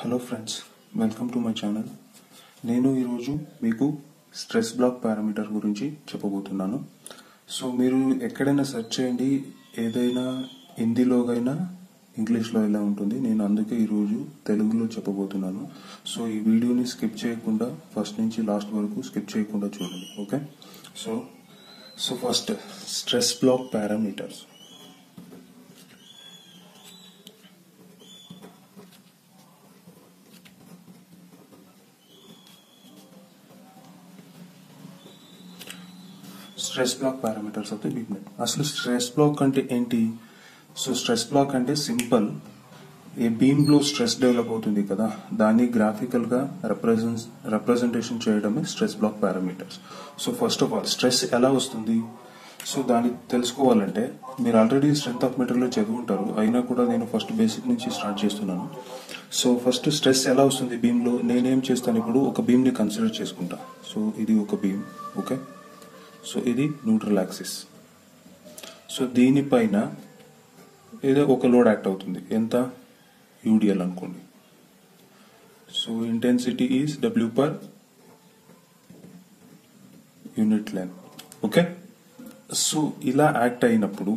Hello friends, welcome to my channel. నేను ఈరోజు మీకు స్ట్రెస్ బ్లాక్ పారామీటర్ గురించి చెప్పబోతున్నాను. సో మీరు ఎక్కడైనా సెర్చ్ చేయండి, ఏదైనా హిందీలోగైనా ఇంగ్లీష్లో ఇలా ఉంటుంది. నేను అందుకే ఈరోజు తెలుగులో చెప్పబోతున్నాను. సో ఈ వీడియోని స్కిప్ చేయకుండా ఫస్ట్ నుంచి లాస్ట్ వరకు స్కిప్ చేయకుండా చూడండి. Okay. So first stress block parameters. Stress block parameters of the beam. అసలు స్ట్రెస్ బ్లాక్ అంటే ఏంటి? సో స్ట్రెస్ బ్లాక్ అంటే సింపుల్, ఏ బీమ్ లో స్ట్రెస్ డెవలప్ అవుతుంది కదా, దాన్ని గ్రాఫికల్ గా రిప్రజెంటేషన్ చేయడమే stress block parameters. So first of all stress ఎలా వస్తుంది? సో దాన్ని తెలుసుకోవాలంటే మీరు ఆల్రెడీ స్ట్రెంత్ ఆఫ్ మెటీరియల్ చదువుంటారు, అయినా కూడా నేను ఫస్ట్ బేసిక్ నుంచి స్టార్ట్ చేస్తున్నాను. సో ఫస్ట్ స్ట్రెస్ ఎలా వస్తుంది బీమ్ లో? నేనేం చేస్తాను, ఇప్పుడు ఒక బీమ్ ని కన్సిడర్ చేసుకుంటా. సో ఇది ఒక బీమ్, ఓకే. సో ఇది న్యూట్రల్ యాక్సిస్. సో దీనిపైన ఏదో ఒక లోడ్ యాక్ట్ అవుతుంది. ఎంత? యూడిఎల్ అనుకోండి. So intensity is W per unit length, okay. So ఇలా యాక్ట్ అయినప్పుడు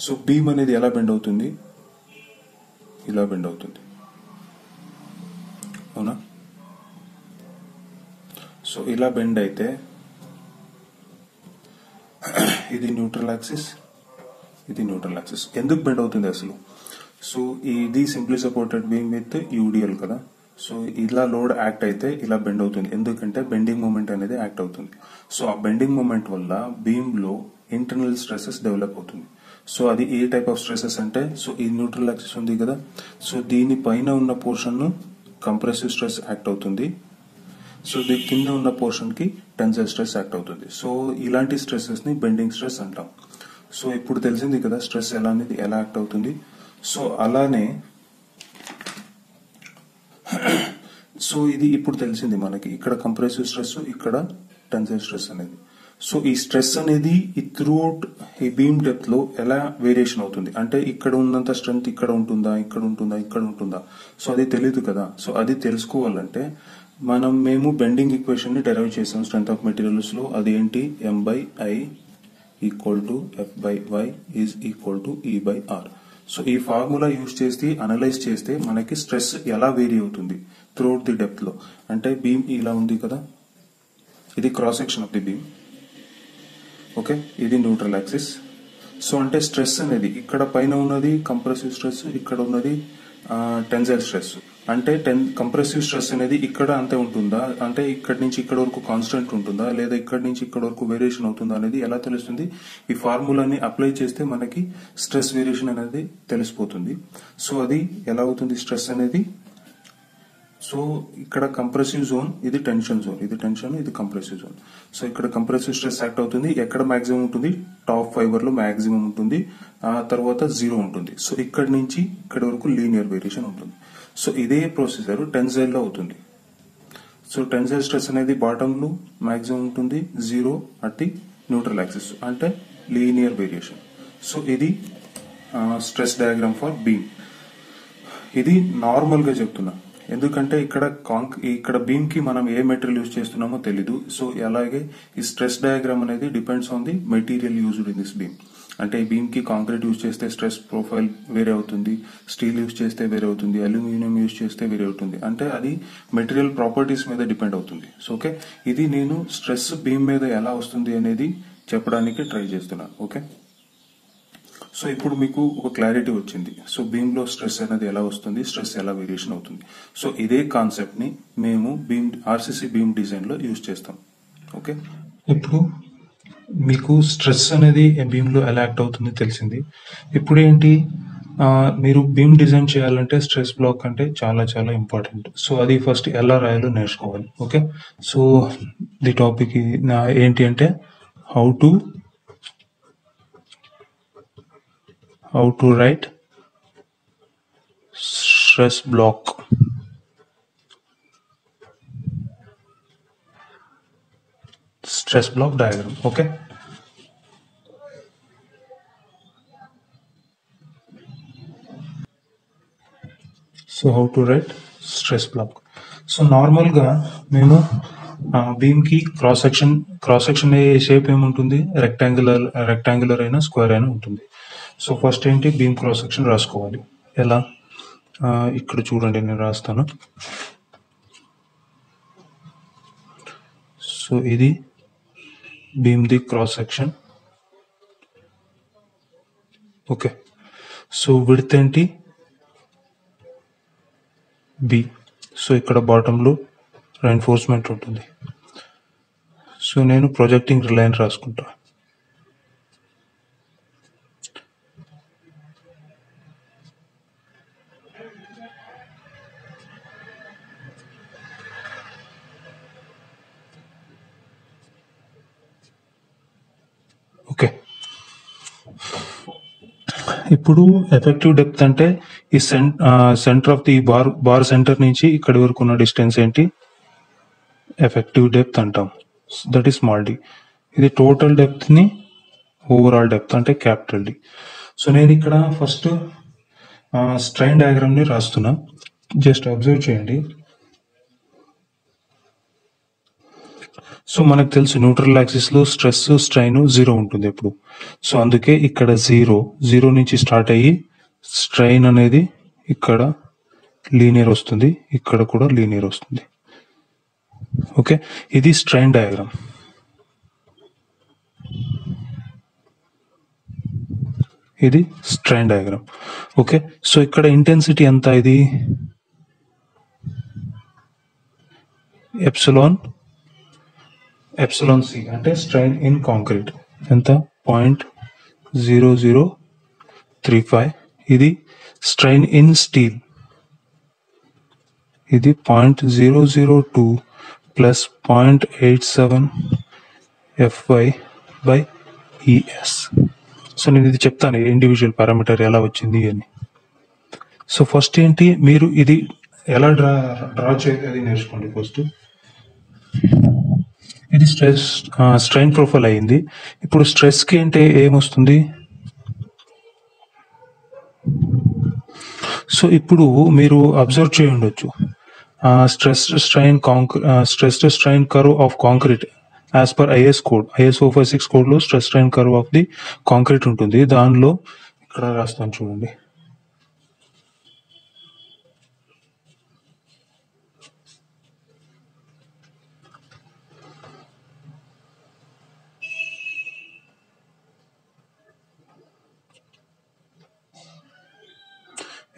సో బీమ్ అనేది ఎలా బెండ్ అవుతుంది? ఇలా బెండ్ అవుతుంది, అవునా? సో ఇలా బెండ్ అయితే ఇది న్యూట్రల్ యాక్సిస్, ఇది న్యూట్రల్ యాక్సిస్. ఎందుకు బెండ్ అవుతుంది అసలు? సో ఇది simply supported beam with UDL కదా. సో ఇలా లోడ్ యాక్ట్ అయితే ఇలా బెండ్ అవుతుంది, ఎందుకంటే బెండింగ్ మూమెంట్ అనేది యాక్ట్ అవుతుంది. సో ఆ బెండింగ్ మూమెంట్ వల్ల బీమ్ లో ఇంటర్నల్ స్ట్రెసెస్ డెవలప్ అవుతుంది. సో అది ఏ టైప్ ఆఫ్ స్ట్రెసెస్ అంటే, సో ఈ న్యూట్రల్ యాక్సిస్ ఉంది కదా, సో దీని పైన ఉన్న పోర్షన్ కంప్రెసివ్ స్ట్రెస్ యాక్ట్ అవుతుంది. సో దీని కింద ఉన్న పోర్షన్ కి టెన్సైల్ స్ట్రెస్ యాక్ట్ అవుతుంది. సో ఇలాంటి స్ట్రెసెస్ ని బెండింగ్ స్ట్రెస్ అంటాం. సో ఇప్పుడు తెలిసింది కదా స్ట్రెస్ ఎలా అనేది ఎలా యాక్ట్ అవుతుంది. సో అలానే సో ఇది ఇప్పుడు తెలిసింది మనకి, ఇక్కడ కంప్రెసివ్ స్ట్రెస్, ఇక్కడ టెన్సైల్ స్ట్రెస్ అనేది. సో ఈ స్ట్రెస్ అనేది ఈ త్రూఅవుట్ ఈ బీమ్ డెప్త్ లో ఎలా వేరియేషన్ అవుతుంది అంటే, ఇక్కడ ఉన్నంత స్ట్రెంత్ ఇక్కడ ఉంటుందా, ఇక్కడ ఉంటుందా, ఇక్కడ ఉంటుందా? సో అది తెలియదు కదా. సో అది తెలుసుకోవాలంటే మేము బెండింగ్ ఈక్వేషన్ ని డెరైవ్ చేసాం స్ట్రెంత్ ఆఫ్ మెటీరియల్స్ లో. అదేంటి? M/I equal to F/Y is equal to E/R. So ఈ ఫార్ములా యూజ్ చేసి అనలైజ్ చేస్తే మనకి స్ట్రెస్ ఎలా వేరీ అవుతుంది త్రూఅవుట్ ది డెప్త్ లో. అంటే బీమ్ ఇలా ఉంది కదా, ఇది cross section of the beam, okay. ఇది న్యూట్రల్ యాక్సిస్. సో అంటే స్ట్రెస్ అనేది ఇక్కడ పైన ఉన్నది కంప్రెసివ్ స్ట్రెస్, ఇక్కడ ఉన్నది టెన్సైల్ స్ట్రెస్. అంటే కంప్రెసివ్ స్ట్రెస్ అనేది ఇక్కడ అంతే ఉంటుందా, అంటే ఇక్కడ నుంచి ఇక్కడ వరకు కాన్స్టెంట్ ఉంటుందా, లేదా ఇక్కడ నుంచి ఇక్కడ వరకు వేరియేషన్ అవుతుందా అనేది ఎలా తెలుస్తుంది? ఈ ఫార్ములాని అప్లై చేస్తే మనకి స్ట్రెస్ వేరియేషన్ అనేది తెలిసిపోతుంది. సో అది ఎలా అవుతుంది స్ట్రెస్ అనేది? సో ఇక్కడ కంప్రెసివ్ జోన్, ఇది టెన్షన్ జోన్, ఇది టెన్షన్, ఇది కంప్రెసివ్ జోన్. సో ఇక్కడ కంప్రెసివ్ స్ట్రెస్ యాక్ట్ అవుతుంది. ఎక్కడ మాక్సిమం ఉంటుంది? టాప్ ఫైబర్ లో మాక్సిమం ఉంటుంది, ఆ తర్వాత జీరో ఉంటుంది. సో ఇక్కడ నుంచి ఇక్కడ వరకు లీనియర్ వేరియేషన్ ఉంటుంది. సో ఇదే ప్రొసీజర్ టెన్సైల్ లో అవుతుంది. సో టెన్సైల్ స్ట్రెస్ అనేది బాటమ్ లో మాక్సిమం ఉంటుంది, zero at the neutral axis, అంటే లీనియర్ వేరియేషన్. సో ఇది స్ట్రెస్ డయాగ్రామ్ ఫర్ బీమ్. ఇది నార్మల్ గా చెప్తున్నా, ఎందుకంటే ఇక్కడ బీమ్ కి మనం ఏ మెటీరియల్ యూజ్ చేస్తున్నామో తెలీదు. సో అలాగే ఈ స్ట్రెస్ డయాగ్రామ్ అనేది depends on the material used in this beam. అంటే ఈ బీమ్ కి కాంక్రీట్ యూజ్ చేస్తే స్ట్రెస్ ప్రొఫైల్ వేరే అవుతుంది, స్టీల్ యూజ్ చేస్తే వేరే అవుతుంది, అల్యూమినియం యూజ్ చేస్తే వేరే అవుతుంది. అంటే అది మెటీరియల్ ప్రాపర్టీస్ మీద డిపెండ్ అవుతుంది. సో ఓకే, ఇది నేను స్ట్రెస్ బీమ్ మీద ఎలా వస్తుంది అనేది చెప్పడానికి ట్రై చేస్తున్నాను, ఓకే. సో ఇప్పుడు మీకు ఒక క్లారిటీ వచ్చింది. సో బీమ్ లో స్ట్రెస్ అనేది ఎలా వస్తుంది, స్ట్రెస్ ఎలా వేరియేషన్ అవుతుంది. సో ఇదే కాన్సెప్ట్ ని మేము ఆర్సీసీ బీమ్ డిజైన్ లో యూజ్ చేస్తాం, ఓకే. ఇప్పుడు మీకు స్ట్రెస్ అనేది బీమ్ లో ఎలా యాక్ట్ అవుతుంది తెలిసింది. ఇప్పుడు ఏంటి, మీరు బీమ్ డిజైన్ చేయాలంటే స్ట్రెస్ బ్లాక్ అంటే చాలా చాలా ఇంపార్టెంట్. సో అది ఫస్ట్ ఎలా రాయాలో నేర్చుకోవాలి, ఓకే. సో ది టాపిక్ ఏంటి అంటే how to write stress block. Diagram, okay. So how to write stress block. So నార్మల్గా మేము బీమ్కి క్రాస్ సెక్షన్ షేప్ ఏముంటుంది, రెక్టాంగులర్ అయినా స్క్వేర్ అయినా ఉంటుంది. సో ఫస్ట్ ఏంటి, బీమ్ క్రాస్ సెక్షన్ రాసుకోవాలి. ఎలా, ఇక్కడ చూడండి నేను రాస్తాను. సో ఇది beam the cross section. Okay, so width ఏంటి, బి. సో ఇక్కడ బాటంలో రెయిన్ఫోర్స్మెంట్ ఉంటుంది. సో నేను ప్రొజెక్టింగ్ లైన్ రాసుకుంటా. ఓకే, ఇప్పుడు ఎఫెక్టివ్ డెప్త్ అంటే ఈ centre of the bar centre నుంచి ఇక్కడి వరకు ఉన్న డిస్టెన్స్ ఏంటి, ఎఫెక్టివ్ డెప్త్ అంటాం. That is small d. ఇది టోటల్ డెప్త్ ని ఓవరాల్ డెప్త్ అంటే క్యాపిటల్ డి. సో నేను ఇక్కడ ఫస్ట్ స్ట్రైన్ డయాగ్రామ్ ని రాస్తున్నా, జస్ట్ అబ్జర్వ్ చేయండి. సో మనకు తెలుసు న్యూట్రల్ యాక్సిస్ లో స్ట్రెస్ స్ట్రైన్ 0 ఉంటుంది ఎప్పుడు. సో అందుకే ఇక్కడ జీరో నుంచి స్టార్ట్ అయ్యి స్ట్రైన్ అనేది ఇక్కడ లీనియర్ వస్తుంది, ఇక్కడ కూడా లీనియర్ వస్తుంది. ఓకే, ఇది స్ట్రైన్ డయాగ్రామ్. ఇది స్ట్రైన్ డయాగ్రామ్. ఓకే, సో ఇక్కడ ఇంటెన్సిటీ ఎంత, ఇది ఎప్సిలాన్ సి అంటే స్ట్రైన్ ఇన్ కాంక్రీట్ ఎంత, 0.0035. ఇది స్ట్రైన్ ఇన్ స్టీల్, ఇది 0.002 ప్లస్ 0.87 FY/ES. సో నేను ఇది చెప్తాను ఇండివిజువల్ పారామీటర్ ఎలా వచ్చింది అని. సో ఫస్ట్ ఏంటి, మీరు ఇది ఎలా డ్రా చేయాలి నేర్చుకోండి ఫస్ట్. ఇది స్ట్రెయిన్ ప్రొఫైల్ అయింది. ఇప్పుడు స్ట్రెస్ కి ఏంటి ఏమొస్తుంది, సో ఇప్పుడు మీరు అబ్జర్వ్ చేయి ఉండొచ్చు, stressed strain curve of concrete as per IS code, IS 456 code లో stress strain curve of the concrete ఉంటుంది. దానిలో ఇక్కడ రాస్తాను చూడండి.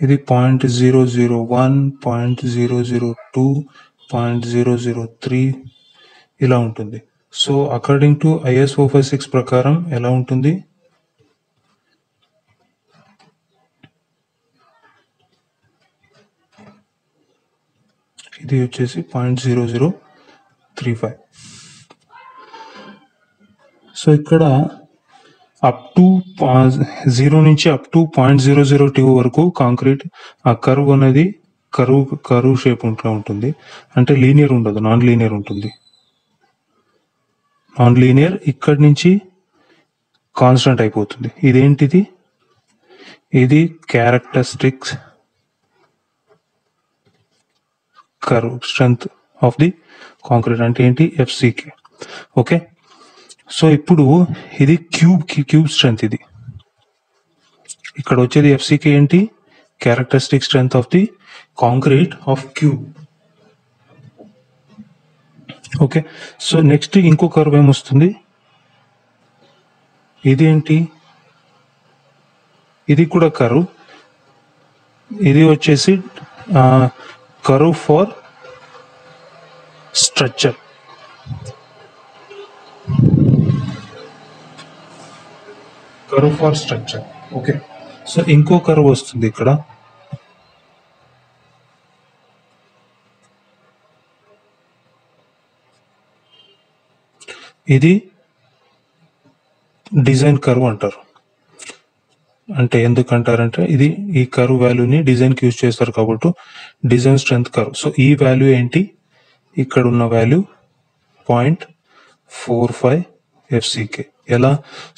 ఇది 0.001, 0.002, 0.003 ఇలా ఉంటుంది. సో అకార్డింగ్ టు IS 456 ప్రకారం ఎలా ఉంటుంది, ఇది వచ్చేసి 0.0035. సో ఇక్కడ అప్ టు 0 నుంచి అప్ టు 0.002 వరకు కాంక్రీట్ ఆ కర్వ్ అనేది కర్వ్ షేప్ ఉంటుంది. అంటే లీనియర్ ఉండదు, నాన్ లీనియర్ ఉంటుంది. నాన్ లీనియర్ ఇక్కడి నుంచి కాన్స్టెంట్ అయిపోతుంది. ఇదేంటిది, ఇది characteristics curve strength of the concrete అంటే ఏంటి, FCK. ఓకే, సో ఇప్పుడు ఇది క్యూబ్ స్ట్రెంగ్త్. ఇది ఇక్కడ వచ్చేది FCK ఏంటి, characteristic strength of the concrete of cube. Okay, so next ఇంకో కర్వ్ ఏమొస్తుంది, ఇది ఏంటి, ఇది కూడా కర్వ్. ఇది వచ్చేసి curve for structure. Curve for structure. Okay, so ఇంకో కర్వ్ వస్తుంది ఇక్కడ, ఇది డిజైన్ కర్వ్ అంటారు. అంటే ఎందుకంటారంటే ఇది ఈ కర్వ్ వాల్యూని డిజైన్ కి యూజ్ చేస్తారు కాబట్టి డిజైన్ స్ట్రెంగ్త్ కర్వ్. సో ఈ వాల్యూ ఏంటి, ఇక్కడ ఉన్న వాల్యూ 0.45 FCK. ఎలా?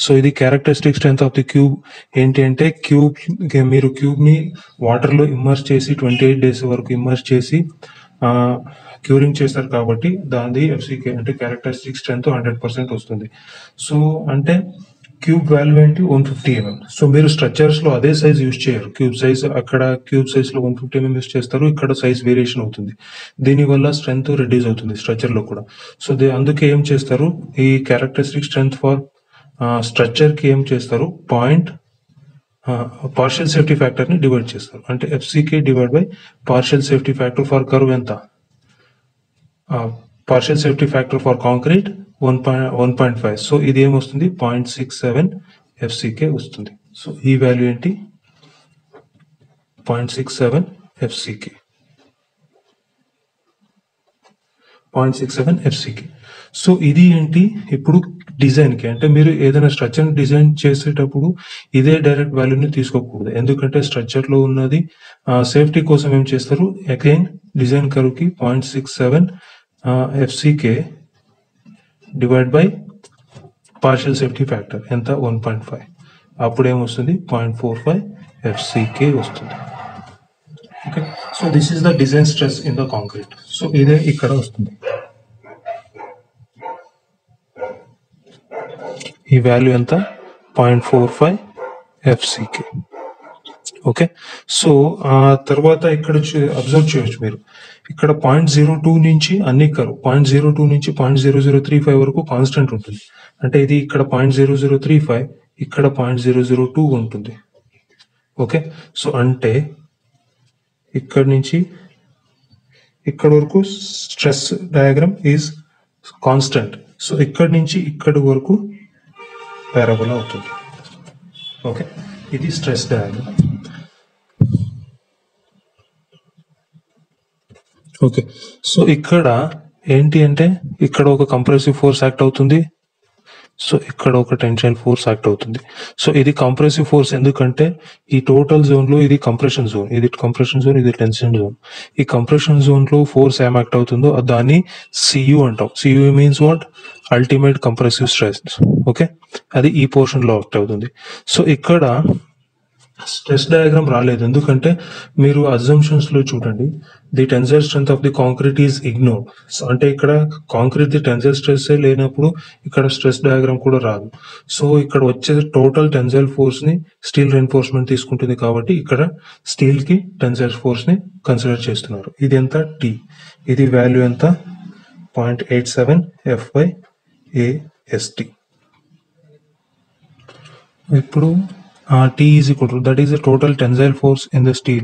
సో ఇది characteristic strength of the cube ఏంటి అంటే, మీరు క్యూబ్ ని వాటర్ లో ఇమ్మర్స్ చేసి 28 days వరకు ఇమ్మర్స్ చేసి క్యూరింగ్ చేస్తారు కాబట్టి దాని ఎఫ్సికే అంటే క్యారెక్టరిస్టిక్ స్ట్రెంత్ 100% వస్తుంది. సో అంటే క్యూబ్ వాల్యూ ఏంటి 150 mm. సో మీరు స్ట్రక్చర్స్ లో అదే సైజ్ యూజ్ చేయరు. క్యూబ్ సైజ్ అక్కడ క్యూబ్ సైజ్ లో 150 mm యూజ్ చేస్తారు, ఇక్కడ సైజ్ వేరియేషన్ అవుతుంది. దీనివల్ల స్ట్రెంత్ రెడ్యూస్ అవుతుంది స్ట్రక్చర్ లో కూడా. సో అందుకే ఏం చేస్తారు, ఈ క్యారెక్టరిస్టిక్ స్ట్రెంత్ ఫర్ స్ట్రక్చర్ కి ఏం చేస్తారు, పార్షియల్ సేఫ్టీ ఫ్యాక్టర్ ని డివైడ్ చేస్తారు. అంటే FCK divide by partial safety factor for curve ఎంత, partial safety factor for concrete 1.5. So ఇది ఏమొస్తుంది 0.67 ఎఫ్సికే వస్తుంది. సో ఈ వాల్యూ ఏంటి 0.67 ఎఫ్సికే, 0.67 ఎఫ్సికే. సో ఇది ఏంటి ఇప్పుడు డిజైన్ కి, అంటే మీరు ఏదైనా స్ట్రక్చర్ డిజైన్ చేసేటప్పుడు ఇదే డైరెక్ట్ వాల్యూని తీసుకోకూడదు. ఎందుకంటే స్ట్రక్చర్ లో ఉన్నది సేఫ్టీ కోసం ఏం చేస్తారు, అగైన్ డిజైన్ కర్వ్ కి 0.67 FCK divide by partial safety factor ఎంత 1.5, అప్పుడు ఏమొస్తుంది 0.45 ఎఫ్సికే వస్తుంది. Okay, so this is the design stress in the concrete. So ఇదే ఇక్కడ వస్తుంది, ఈ వాల్యూ ఎంత 0.45 ఎఫ్సికే. ఓకే, సో ఆ తర్వాత ఇక్కడ అబ్జర్వ్ చేయొచ్చు మీరు, ఇక్కడ 0.02 నుంచి అన్ని కర్వ్ 0.02 నుంచి 0.0035 వరకు కాన్స్టెంట్ ఉంటుంది. అంటే ఇది ఇక్కడ 0.0035, ఇక్కడ 0.002 ఉంటుంది. ఓకే, సో అంటే ఇక్కడ నుంచి ఇక్కడ వరకు stress diagram is constant. So ఇక్కడ నుంచి ఇక్కడ వరకు పారాబోలా అవుతుంది. ఓకే, ఇది స్ట్రెస్ డయాగ్రామ్. ఓకే, సో ఇక్కడ ఏంటి అంటే ఇక్కడ ఒక కంప్రెసివ్ ఫోర్స్ యాక్ట్ అవుతుంది, సో ఇక్కడ ఒక టెన్షనల్ ఫోర్స్ యాక్ట్ అవుతుంది. సో ఇది కంప్రెసివ్ ఫోర్స్ ఎందుకంటే ఈ టోటల్ జోన్ లో ఇది కంప్రెషన్ జోన్, ఇది కంప్రెషన్ జోన్, ఇది టెన్షన్ జోన్. ఈ కంప్రెషన్ జోన్ లో ఫోర్స్ ఏం యాక్ట్ అవుతుందో దాన్ని సియు అంటాం. C U means what, ultimate compressive stress. Okay, అది ఈ పోర్షన్ లో యాక్ట్ అవుతుంది. సో ఇక్కడ స్ట్రెస్ డయాగ్రామ్ రాలేదు ఎందుకంటే మీరు అజంప్షన్స్ లో చూడండి, the tensile strength of the concrete is ignored. So అంటే ఇక్కడ కాంక్రీట్ ది టెన్సైల్ స్ట్రెస్ లేనప్పుడు ఇక్కడ స్ట్రెస్ డయాగ్రామ్ కూడా రాదు. సో ఇక్కడ వచ్చే టోటల్ టెన్సైల్ ఫోర్స్ ని స్టీల్ రెన్ఫోర్స్మెంట్ తీసుకుంటుంది కాబట్టి ఇక్కడ స్టీల్ కి టెన్సైల్ ఫోర్స్ ని కన్సిడర్ చేస్తున్నారు. ఇది ఎంత టీ, ఇది వాల్యూ ఎంత 0.87 ఎఫ్ బై ఏఎస్టీ. ఇప్పుడు T is equal to, that is the total tensile force in the steel,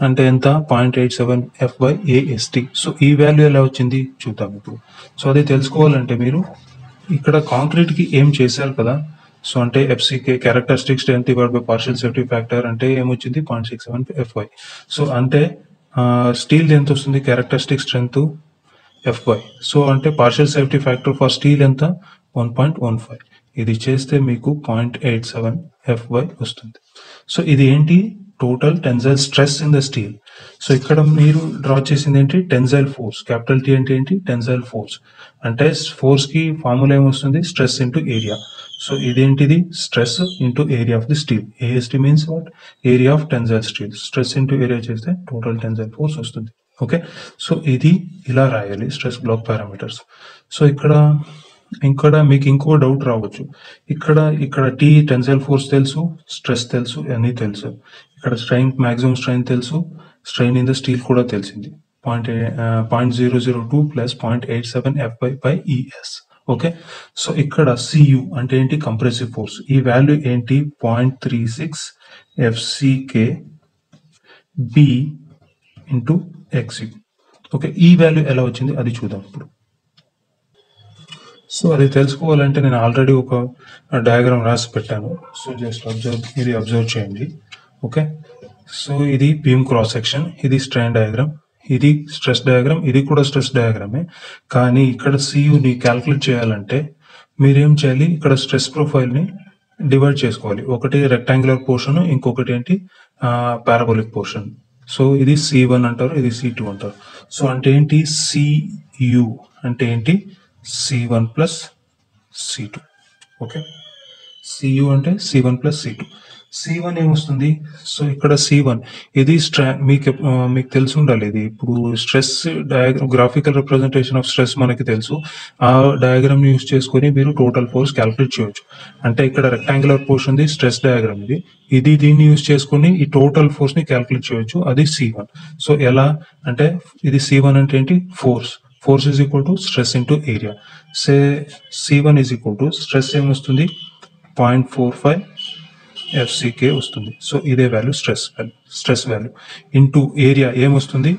అంటే ఎంత 0.87 F by AST. సో ఈ వాల్యూ ఎలా వచ్చింది చూద్దాం ఇప్పుడు. సో అది తెలుసుకోవాలంటే మీరు ఇక్కడ కాంక్రీట్ కి ఏం చేశారు కదా, సో అంటే FCK characteristic strength divide by partial safety factor అంటే ఏమొచ్చింది 0.67 FY. సో అంటే స్టీల్ ఎంత వస్తుంది క్యారెక్టరిస్టిక్ స్ట్రెంత్ FY. సో అంటే partial safety factor for steel ఎంత 1.15. ఇది చేస్తే మీకు 0.87 FY వస్తుంది. సో ఇది ఏంటి total tensile stress in the steel. So ఇక్కడ మీరు డ్రా చేసింది ఏంటి టెన్సైల్ ఫోర్స్, క్యాపిటల్ T అంటే ఏంటి టెన్సైల్ ఫోర్స్. అంటే ఫోర్స్ కి ఫార్ములా ఏమొస్తుంది స్ట్రెస్ ఇంటూ ఏరియా. సో ఇదేంటిది stress into area of the steel. AST means what, area of tensile steel. Stress into area చేస్తే టోటల్ టెన్సైల్ ఫోర్స్ వస్తుంది. Okay, so ఇది ఇలా రాయాలి స్ట్రెస్ బ్లాక్ పారామీటర్స్. సో ఇక్కడ మీకు ఇంకో డౌట్ రావచ్చు, ఇక్కడ టీ టెన్సైల్ ఫోర్స్ తెలుసు, స్ట్రెస్ తెలుసు, అన్ని తెలుసు. ఇక్కడ స్ట్రెయిన్ మాక్సిమం స్ట్రెయిన్ తెలుసు, స్ట్రెయిన్ ఇన్ ద స్టీల్ కూడా తెలిసింది 0.002 plus 0.87 FY by ES. Okay, so ఇక్కడ CU అంటే ఏంటి కంప్రెసివ్ ఫోర్స్. ఈ వాల్యూ ఏంటి 0.36 FCK B into XU. Okay, ఈ వాల్యూ ఎలా వచ్చింది అది చూద్దాం ఇప్పుడు. సో అది తెలుసుకోవాలంటే నేను ఆల్రెడీ ఒక డయాగ్రామ్ రాసి పెట్టాను. సో జస్ట్ ఇది అబ్జర్వ్ చేయండి. ఓకే, సో ఇది బీమ్ క్రాస్ సెక్షన్, ఇది స్ట్రెయిన్ డయాగ్రామ్, ఇది స్ట్రెస్ డయాగ్రామ్, ఇది కూడా స్ట్రెస్ డయాగ్రామే. కానీ ఇక్కడ CUని క్యాల్కులేట్ చేయాలంటే మీరేం చేయాలి, ఇక్కడ స్ట్రెస్ ప్రొఫైల్ ని డివైడ్ చేసుకోవాలి. ఒకటి రెక్టాంగులర్ పోర్షన్, ఇంకొకటి ఏంటి పారాబోలిక్ పోర్షన్. సో ఇది C1 అంటారు, ఇది C2 అంటారు. సో అంటే ఏంటి CU అంటే ఏంటి C1 plus C2. Okay, Cu అంటే C1 ప్లస్ C2. C1 ఏమొస్తుంది? సో ఇక్కడ C1 ఇది మీకు తెలిసి ఉండాలి. ఇది ఇప్పుడు stress diagram, graphical representation of stress మనకి తెలుసు. ఆ డయాగ్రామ్ యూస్ చేసుకొని మీరు టోటల్ ఫోర్స్ క్యాలిక్యులేట్ చేయొచ్చు. అంటే ఇక్కడ rectangular portion the stress diagram ఇది దీన్ని యూస్ చేసుకొని ఈ టోటల్ ఫోర్స్ ని క్యాలిక్యులేట్ చేయొచ్చు. అది C1. సో ఎలా అంటే ఇది C1 అంటే ఏంటి? Force is equal to stress into area. C1 is equal to stress ఏమొస్తుంది? 0.45 FCK వస్తుంది. సో ఇదే value stress value into area ఏమొస్తుంది?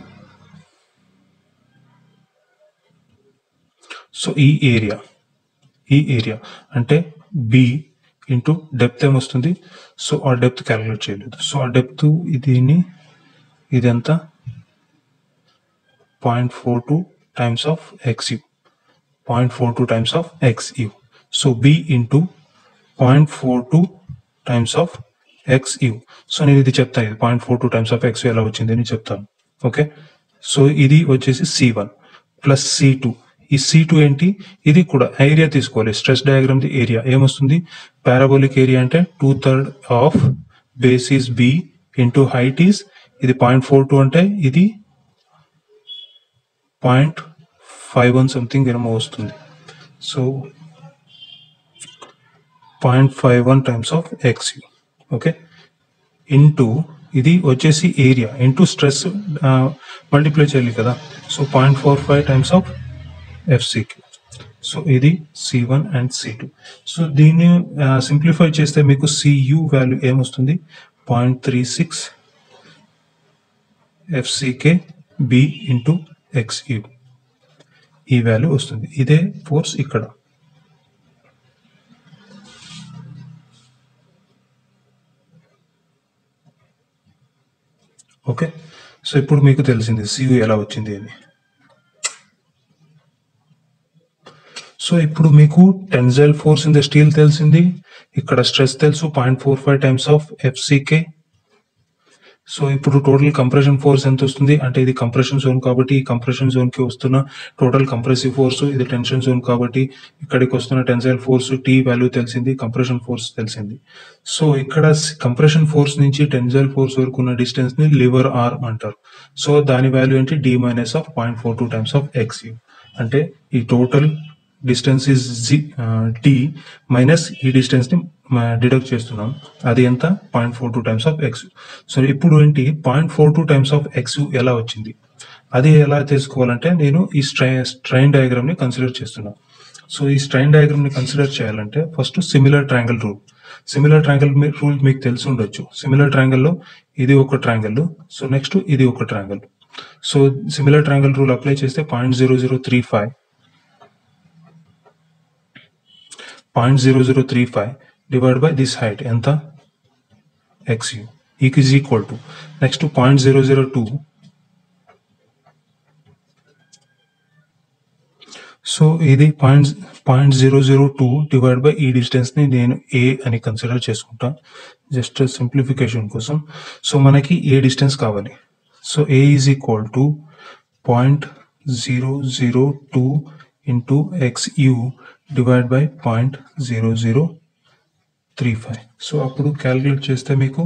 సో ఈ ఏరియా అంటే B ఇంటూ డెప్త్ ఏమొస్తుంది? సో ఆ డెప్త్ క్యాలిక్యులేట్ చేయలేదు. సో ఆ డెప్త్ ఇదంతా 0.42 times of XU. 0.42 times of XU. So B into 0.42 times of XU. So నేను ఇది చెప్తాను, ఇది 0.42 టైమ్స్ ఆఫ్ XU ఎలా వచ్చింది అని చెప్తాను. ఓకే, సో ఇది వచ్చేసి C1 ప్లస్ C2. ఈ C2 ఏంటి? ఇది కూడా ఏరియా తీసుకోవాలి. స్ట్రెస్ డయాగ్రామ్ ది ఏరియా ఏమొస్తుంది? పారాబోలిక్ ఏరియా అంటే 2/3 of base is B into height is ఇది 0.42 అంటే ఇది 0.51 సంథింగ్ ఏమో వస్తుంది. So 0.51 times of XU. Okay, into ఇది వచ్చేసి ఏరియా ఇంటూ స్ట్రెస్ మల్టిప్లై చేయాలి కదా. So 0.45 times of FCQ. So ఇది C1 అండ్ C2. సో దీన్ని సింప్లిఫై చేస్తే మీకు CU వాల్యూ ఏమొస్తుంది? 0.36 FCK B ఇంటూ XU. ఈ వాల్యూ వస్తుంది. ఇదే ఫోర్స్ ఇక్కడ. ఓకే, సో ఇప్పుడు మీకు తెలిసింది CU ఎలా వచ్చింది అని. సో ఇప్పుడు మీకు tensile force in the steel తెలిసింది, ఇక్కడ స్ట్రెస్ తెలుసు 0.45 టైమ్స్ ఆఫ్ FCK. సో ఇప్పుడు టోటల్ కంప్రెషన్ ఫోర్స్ ఎంత వస్తుంది అంటే ఇది కంప్రెషన్ జోన్ కాబట్టి ఈ కంప్రెషన్ జోన్ కి వస్తున్న టోటల్ కంప్రెసివ్ ఫోర్స్, ఇది టెన్షన్ జోన్ కాబట్టి ఇక్కడికి వస్తున్న టెన్సైల్ ఫోర్స్ T వాల్యూ తెలిసింది, కంప్రెషన్ ఫోర్స్ తెలిసింది. సో ఇక్కడ కంప్రెషన్ ఫోర్స్ నుంచి టెన్సైల్ ఫోర్స్ వరకు ఉన్న డిస్టెన్స్ ని లివర్ ఆర్మ్ అంటారు. సో దాని వాల్యూ ఏంటి? D minus of 0.42 times of XU. అంటే ఈ total distance is T minus ఈ డిస్టెన్స్ ని డిడక్ట్ చేస్తున్నాం, అది ఎంత? 0.42 టైమ్స్ ఆఫ్ XU. సో ఇప్పుడు ఏంటి 0.42 టైమ్స్ ఆఫ్ XU ఎలా వచ్చింది? అది ఎలా తెలుసుకోవాలంటే నేను ఈ స్ట్రైన్ డయాగ్రామ్ ని కన్సిడర్ చేస్తున్నాను. సో ఈ స్ట్రైన్ డయాగ్రామ్ ని కన్సిడర్ చేయాలంటే first similar triangle rule. Similar triangle rule మీకు తెలిసి ఉండొచ్చు. సిమిలర్ ట్రయాంగిల్ లో ఇది ఒక ట్రయాంగిల్, సో నెక్స్ట్ ఇది ఒక triangle. So similar triangle rule apply చేస్తే 0.0035 divided by this height ఎంత? XU is equal to next to 0.002. So ఇది 0.002 divided by ఈ డిస్టెన్స్ ని నేను A అని కన్సిడర్ చేసుకుంటా జస్ట్ సింప్లిఫికేషన్ కోసం. సో మనకి ఏ డిస్టెన్స్ కావాలి? So A is equal to 0.002 into XU divided by 0.0035. So అప్పుడు క్యాలిక్యులేట్ చేస్తే మీకు,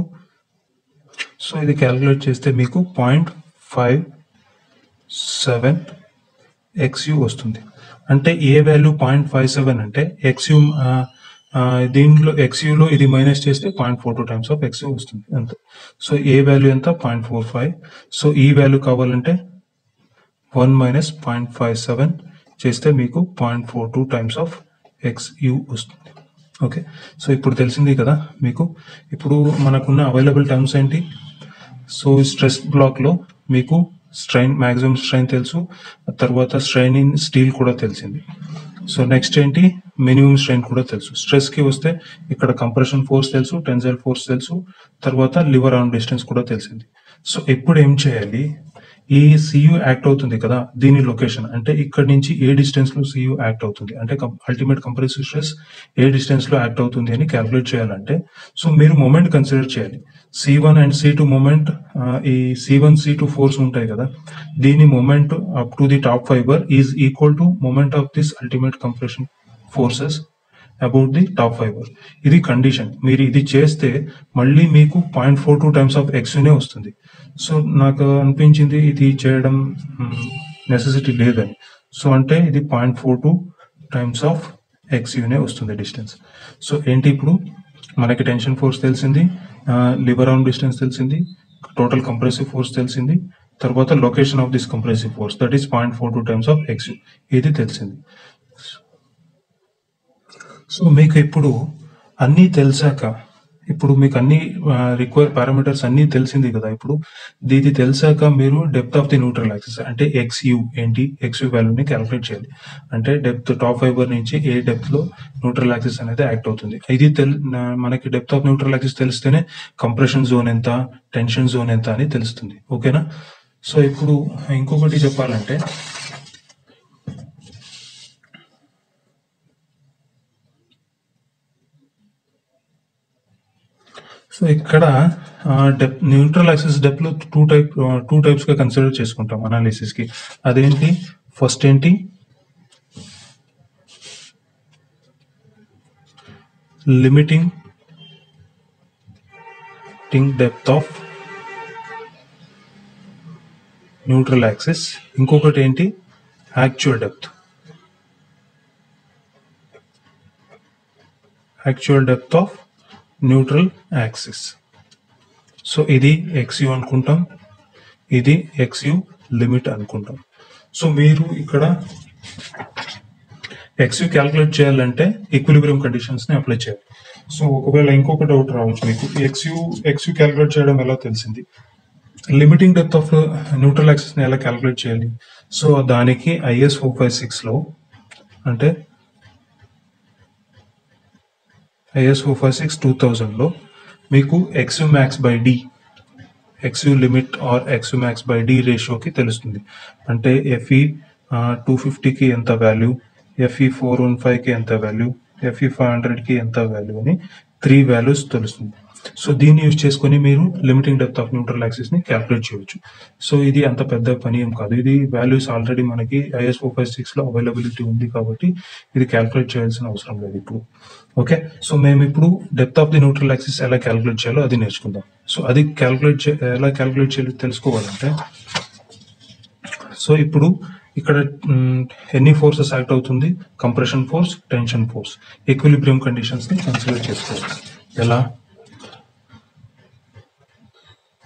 సో ఇది క్యాలిక్యులేట్ చేస్తే మీకు 0.57 XU వస్తుంది. అంటే ఏ వాల్యూ 0.57 అంటే XU దీంట్లో XUలో ఇది మైనస్ చేస్తే 0.42 టైమ్స్ ఆఫ్ XU వస్తుంది అంత. సో ఏ వాల్యూ ఎంత? 0.45. సో ఈ వాల్యూ కావాలంటే 1 మైనస్ 0.57 చేస్తే మీకు 0.42 టైమ్స్ ఆఫ్ XU వస్తుంది. ఓకే, సో ఇప్పుడు తెలిసింది కదా మీకు. ఇప్పుడు మనకున్న అవైలబుల్ టర్మ్స్ ఏంటి? సో స్ట్రెస్ బ్లాక్ లో మీకు మాక్సిమం స్ట్రెయిన్ తెలుసు, తర్వాత స్ట్రెయిన్ ఇన్ స్టీల్ కూడా తెలిసింది. సో నెక్స్ట్ ఏంటి? మినిమం స్ట్రెయిన్ కూడా తెలుసు. స్ట్రెస్ కి వస్తే ఇక్కడ కంప్రెషన్ ఫోర్స్ తెలుసు, టెన్సైల్ ఫోర్స్ తెలుసు, తర్వాత లివర్ ఆర్మ్ డిస్టెన్స్ కూడా తెలిసింది. సో ఇప్పుడు ఏం చేయాలి? ఈ CU యాక్ట్ అవుతుంది కదా, దీని లొకేషన్ అంటే ఇక్కడ నుంచి ఏ డిస్టెన్స్ లో CU యాక్ట్ అవుతుంది అంటే ultimate compressive stress a distance లో యాక్ట్ అవుతుంది అని క్యాలిక్యులేట్ చేయాలంటే సో మీరు మూమెంట్ కన్సిడర్ చేయాలి. C1 అండ్ C2 మూమెంట్, ఈ C1 C2 ఫోర్స్ ఉంటాయి కదా, దీని moment up to the top fibre is equal to moment of this ultimate compression forces about the top fibre. ఇది కండిషన్. మీరు ఇది చేస్తే మళ్ళీ మీకు 0.42 టైమ్స్ ఆఫ్ ఎక్స్యూనే వస్తుంది. సో నాకు అనిపించింది ఇది చేయడం నెసెసిటీ లేదని. సో అంటే ఇది 0.42 టైమ్స్ ఆఫ్ ఎక్స్యూనే వస్తుంది డిస్టెన్స్. సో ఏంటి ఇప్పుడు మనకి టెన్షన్ ఫోర్స్ తెలిసింది, లివర్ ఆర్మ్ డిస్టెన్స్ తెలిసింది, టోటల్ కంప్రెసివ్ ఫోర్స్ తెలిసింది, తర్వాత location of this compressive force that is 0.42 times of ఎక్స్యూ ఇది తెలిసింది. సో మీకు ఇప్పుడు అన్నీ తెలిసాక, ఇప్పుడు మీకు అన్ని రిక్వైర్ పారామీటర్స్ అన్నీ తెలిసింది కదా. ఇప్పుడు ఇది తెలిసాక మీరు depth of the neutral axis అంటే ఎక్స్యూ ఏంటి, ఎక్స్యూ వాల్యూని క్యాలిక్యులేట్ చేయాలి. అంటే డెప్త్ టాప్ ఫైబర్ నుంచి ఏ డెప్త్ లో న్యూట్రల్ యాక్సిస్ అనేది యాక్ట్ అవుతుంది. ఇది మనకి డెప్త్ ఆఫ్ న్యూట్రల్ యాక్సిస్ తెలిస్తేనే కంప్రెషన్ జోన్ ఎంత, టెన్షన్ జోన్ ఎంత అని తెలుస్తుంది. ఓకేనా. సో ఇప్పుడు ఇంకొకటి చెప్పాలంటే, సో ఇక్కడ న్యూట్రల్ యాక్సిస్ డెప్త్ లో టూ టైప్స్ గా కన్సిడర్ చేసుకుంటాం అనాలిసిస్ కి. అదేంటి, ఫస్ట్ ఏంటి limiting depth of neutral axis, ఇంకొకటి ఏంటి actual depth of neutral axis. So ఇది ఎక్స్యూ అనుకుంటాం, ఇది ఎక్స్యూ లిమిట్ అనుకుంటాం. సో మీరు ఇక్కడ ఎక్స్యూ క్యాల్కులేట్ చేయాలంటే ఈక్విలిబ్రియం కండిషన్స్ ని అప్లై చేయాలి. సో ఒకవేళ ఇంకొక డౌట్ రావచ్చు మీకు, ఎక్స్యూ క్యాల్కులేట్ చేయడం ఎలా తెలిసింది, limiting depth of neutral axis ని ఎలా క్యాల్కులేట్ చేయాలి. సో దానికి IS 456 లో అంటే IS 456 2000 లో మీకు XU max by D, XU limit or XU max by D రేషియోకి తెలుస్తుంది. అంటే FE 250కి ఎంత వాల్యూ, FE 415కి ఎంత వాల్యూ, FE 500కి ఎంత వాల్యూ అని 3 వాల్యూస్ తెలుస్తుంది. సో దీన్ని యూజ్ చేసుకుని మీరు limiting depth of neutral axis ని క్యాల్కులేట్ చేయవచ్చు. సో ఇది అంత పెద్ద పని ఏం కాదు. ఇది వాల్యూస్ ఆల్రెడీ మనకి IS 456 లో అవైలబిలిటీ ఉంది కాబట్టి ఇది క్యాల్కులేట్ చేయాల్సిన అవసరం లేదు ఇప్పుడు. ఓకే. సో మేము ఇప్పుడు depth of the neutral axis ఎలా క్యాల్కులేట్ చేయాలో అది నేర్చుకుందాం. సో అది ఎలా క్యాల్కులేట్ చేయాలో తెలుసుకోవాలంటే, సో ఇప్పుడు ఇక్కడ ఎన్ని ఫోర్సెస్ యాక్ట్ అవుతుంది, compression force, tension force, equilibrium conditions ని కన్సిడర్ చేసుకోవాలి. ఎలా,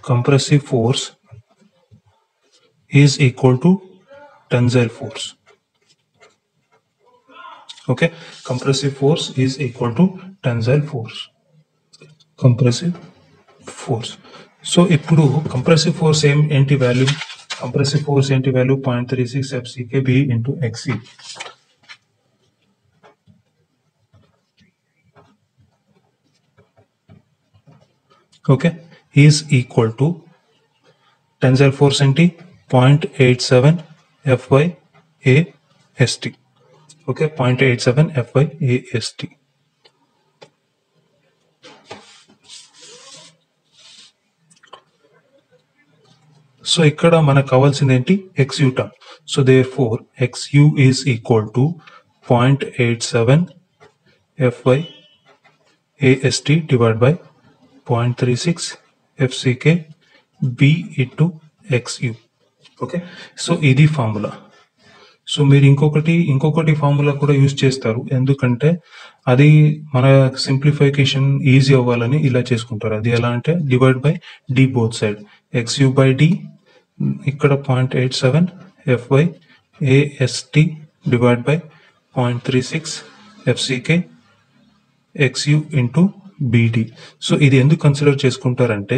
compressive force is equal to tensile force. Okay, compressive force is equal to tensile force. Compressive force. So ఇప్పుడు compressive force ఏంటి వాల్యూ, compressive force ఏంటి value 0.36 FCKB into XE. Okay, is equal to tensile force ఏంటి 0.87 FY/AST. Okay, 0.87 FY/AST. So ఇక్కడ మనకు కావాల్సింది ఏంటి, XU term. So therefore XU is equal to 0.87 FY/AST divided by 0.36 FCKB into XU. Okay, so ఇది formula. So మీరు ఇంకొకటి formula కూడా use చేస్తారు, ఎందుకంటే అది మన సింప్లిఫికేషన్ ఈజీ అవ్వాలని ఇలా చేసుకుంటారు. అది ఎలా అంటే divide by D both side, XU by D, ఇక్కడ 0.87 FY/AST divide by 0.36 FCK XU into BD. So ఇది ఎందుకు కన్సిడర్ చేసుకుంటారంటే,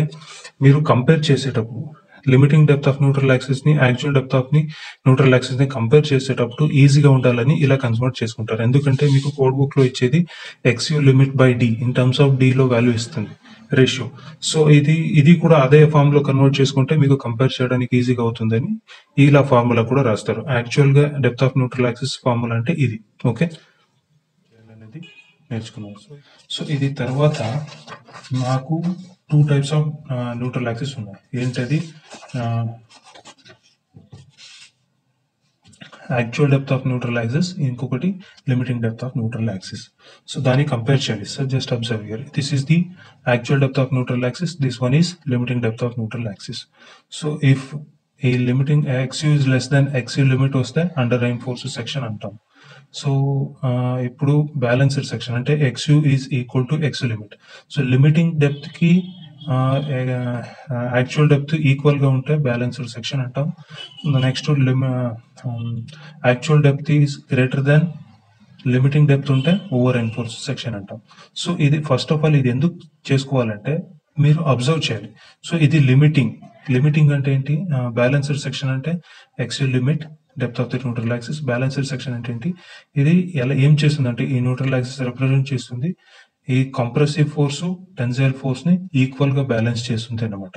మీరు కంపేర్ చేసేటప్పుడు limiting depth of neutral axis ని, actual depth of neutral axis ని కంపేర్ చేసేటప్పుడు ఈజీగా ఉండాలని ఇలా కన్సిడర్ చేసుకుంటారు. ఎందుకంటే మీకు కోడ్ బుక్ లో ఇచ్చేది XU limit by d, in terms of d లో వాల్యూ ఇస్తుంది రేషియో. సో ఇది కూడా అదే ఫార్మ్ లో కన్వర్ట్ చేసుకుంటే మీకు కంపేర్ చేయడానికి ఈజీగా అవుతుందని ఇలా ఫార్ములా కూడా రాస్తారు. యాక్చువల్ గా depth of neutral axis formula అంటే ఇది. ఓకే, అనేది నేర్చుకున్నాం. సో ఇది తర్వాత నాకు 2 టైప్స్ ఆఫ్ న్యూట్రల్ యాక్సిస్ ఉన్నాయి. ఏంటది, actual depth of neutral axis, ఇంకొకటి limiting depth of neutral axis. So దాన్ని కంపేర్ చేయాలి. So just observe here, this is the actual depth of neutral axis, this one is limiting depth of neutral axis. So if ఈ limiting XU is less than XU limit వస్తే under reinforced section అంటాం. So ఇప్పుడు balanced section అంటే XU is equal to XU limit. So limiting depth కి actual depth equal గా ఉంటే balanced section అంటాం. Next actual depth is greater than limiting depth ఉంటే over enforced section అంటాం. So ఇది ఫస్ట్ ఆఫ్ ఆల్ ఇది ఎందుకు చేసుకోవాలంటే మీరు అబ్జర్వ్ చేయాలి. సో ఇది లిమిటింగ్ అంటే ఏంటి, బ్యాలెన్స్డ్ సెక్షన్ అంటే XU limit depth of the neutral axis. Balanced section అంటే ఏంటి, ఇది ఎలా ఏం చేస్తుందంటే ఈ న్యూట్రల్ యాక్సిస్ రిప్రజెంట్ చేస్తుంది ఈ కంప్రెసివ్ ఫోర్స్ టెన్సైల్ ఫోర్స్ ని ఈక్వల్ గా బ్యాలెన్స్ చేస్తుంది అన్నమాట.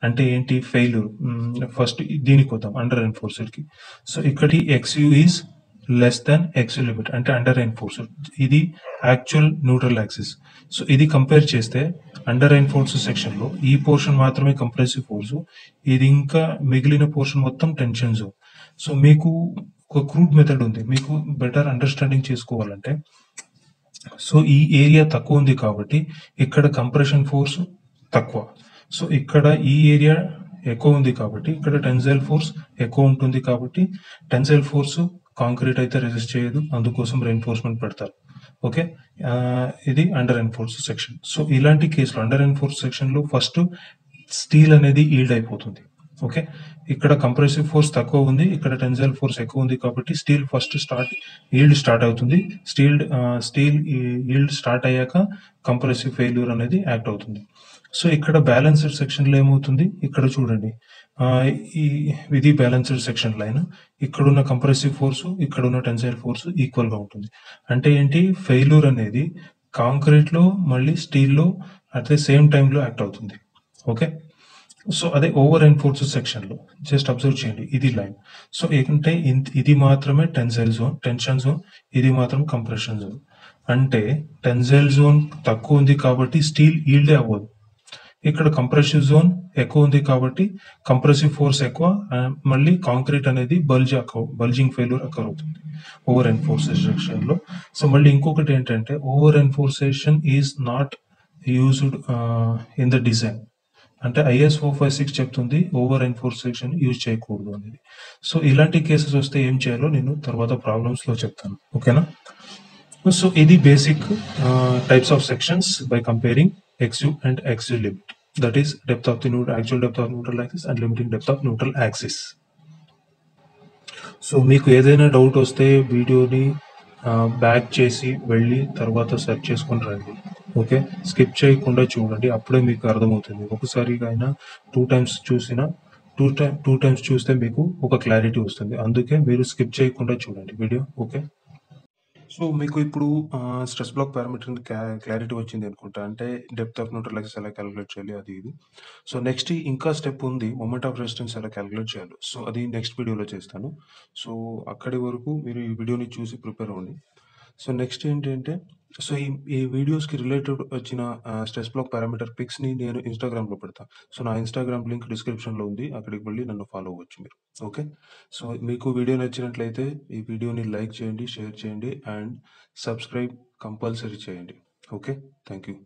అంటే ఏంటి, ఫెయిల్యూర్. ఫస్ట్ దీనికి వద్దాం అండర్ ఎన్ఫోర్స్డ్ కి. సో ఇక్కడి XU is less than XU limit అంటే అండర్ ఎన్ఫోర్స్డ్, ఇది యాక్చువల్ న్యూట్రల్ యాక్సిస్. సో ఇది కంపేర్ చేస్తే అండర్ ఎన్ఫోర్స్డ్ సెక్షన్ లో ఈ పోర్షన్ మాత్రమే కంప్రెసివ్ ఫోర్స్, ఇది ఇంకా మిగిలిన పోర్షన్ మొత్తం టెన్షన్ జోన్. సో మీకు ఒక క్రూడ్ మెథడ్ ఉంది, మీకు బెటర్ అండర్స్టాండింగ్ చేసుకోవాలంటే. సో ఈ ఏరియా తక్కువ ఉంది కాబట్టి ఇక్కడ కంప్రెషన్ ఫోర్స్ తక్కువ. సో ఇక్కడ ఈ ఏరియా ఎక్కువ ఉంది కాబట్టి ఇక్కడ టెన్సైల్ ఫోర్స్ ఎక్కువ ఉంటుంది కాబట్టి టెన్సైల్ ఫోర్స్ కాంక్రీట్ అయితే రెసిస్ట్ చేయదు, అందుకోసం రెయిన్ఫోర్స్మెంట్ పెడతారు. ఓకే, ఇది అండర్ ఎన్ఫోర్స్ సెక్షన్. సో ఇలాంటి కేసులో అండర్ ఎన్ఫోర్స్ సెక్షన్ లో ఫస్ట్ స్టీల్ అనేది ఈల్డ్ అయిపోతుంది. ఓకే, ఇక్కడ కంప్రెసివ్ ఫోర్స్ తక్కువ ఉంది, ఇక్కడ టెన్సైల్ ఫోర్స్ ఎక్కువ ఉంది కాబట్టి స్టీల్ ఫస్ట్ ఈల్డ్ స్టార్ట్ అవుతుంది. స్టీల్ ఈల్డ్ స్టార్ట్ అయ్యాక కంప్రెసివ్ ఫెయిల్యూర్ అనేది యాక్ట్ అవుతుంది. సో ఇక్కడ బ్యాలెన్స్డ్ సెక్షన్ లో ఏమవుతుంది, ఇక్కడ చూడండి, ఇది బ్యాలెన్స్డ్ సెక్షన్ లైన్, ఇక్కడున్న కంప్రెసివ్ ఫోర్స్ ఇక్కడున్న టెన్సైల్ ఫోర్స్ ఈక్వల్ గా ఉంటుంది. అంటే ఏంటి, ఫెయిల్యూర్ అనేది కాంక్రీట్ లో మళ్ళీ స్టీల్ లో అట్ ద సేమ్ టైమ్ లో యాక్ట్ అవుతుంది. ఓకే, సో అదే ఓవర్ ఎన్ఫోర్స్డ్ సెక్షన్ లో జస్ట్ అబ్జర్వ్ చేయండి, ఇది లైన్. సో ఏంటంటే ఇది మాత్రమే టెన్సైల్ జోన్, టెన్షన్ జోన్, ఇది మాత్రం కంప్రెషన్ జోన్. అంటే టెన్సైల్ జోన్ తక్కువ ఉంది కాబట్టి స్టీల్ ఈల్డే అవ్వదు, ఇక్కడ కంప్రెసివ్ జోన్ ఎక్కువ ఉంది కాబట్టి కంప్రెసివ్ ఫోర్స్ ఎక్కువ, మళ్ళీ కాంక్రీట్ అనేది బల్జింగ్ ఫెయిల్యూర్ అక్కర్ అవుతుంది ఓవర్ ఎన్ఫోర్సేషన్ లో. సో మళ్ళీ ఇంకొకటి ఏంటంటే over enforcement is not used in the design. అంటే IS 456 చెప్తుంది ఓవర్ ఎన్ఫోర్సేషన్ యూజ్ చేయకూడదు అనేది. సో ఇలాంటి కేసెస్ వస్తే ఏం చేయాలో నేను తర్వాత ప్రాబ్లమ్స్ లో చెప్తాను. ఓకేనా, సో ఇది basic types of sections by comparing XU and XU limit, that is depth of the actual depth of neutral axis and limiting depth of neutral axis. So మీకు ఏదైనా డౌట్ వస్తే వీడియోని బ్యాక్ చేసి వెళ్ళి తర్వాత సెర్చ్ చేసుకొని రండి. ఓకే, స్కిప్ చేయకుండా చూడండి, అప్పుడే మీకు అర్థమవుతుంది. ఒకసారిగా అయినా 2 times చూసినా 2 times చూస్తే మీకు ఒక క్లారిటీ వస్తుంది. అందుకే మీరు స్కిప్ చేయకుండా చూడండి వీడియో. ఓకే, సో మీకు ఇప్పుడు స్ట్రెస్ బ్లాక్ పారామీటర్ క్లారిటీ వచ్చింది అనుకుంటా. అంటే డెప్త్ ఆఫ్ న్యూట్రల్ యాక్సిస్ ఎలా క్యాలిక్యులేట్ చేయాలి అది ఇది. సో నెక్స్ట్ ఇంకా స్టెప్ ఉంది, మొమెంట్ ఆఫ్ రెసిస్టెన్స్ ఎలా క్యాలిక్యులేట్ చేయాలి. సో అది నెక్స్ట్ వీడియోలో చేస్తాను. సో అక్కడి వరకు మీరు ఈ వీడియోని చూసి ప్రిపేర్ అవ్వండి. సో నెక్స్ట్ ఏంటంటే, సో ఈ వీడియోస్కి రిలేటెడ్ వచ్చిన స్ట్రెస్ బ్లాక్ పారామీటర్ పిక్స్ని నేను ఇన్స్టాగ్రామ్లో పెడతాను. సో నా ఇన్స్టాగ్రామ్ లింక్ డిస్క్రిప్షన్లో ఉంది, అక్కడికి వెళ్ళి నన్ను ఫాలో అవ్వచ్చు మీరు. ఓకే, సో మీకు వీడియో నచ్చినట్లయితే ఈ వీడియోని లైక్ చేయండి, షేర్ చేయండి అండ్ సబ్స్క్రైబ్ కంపల్సరీ చేయండి. Okay, thank you.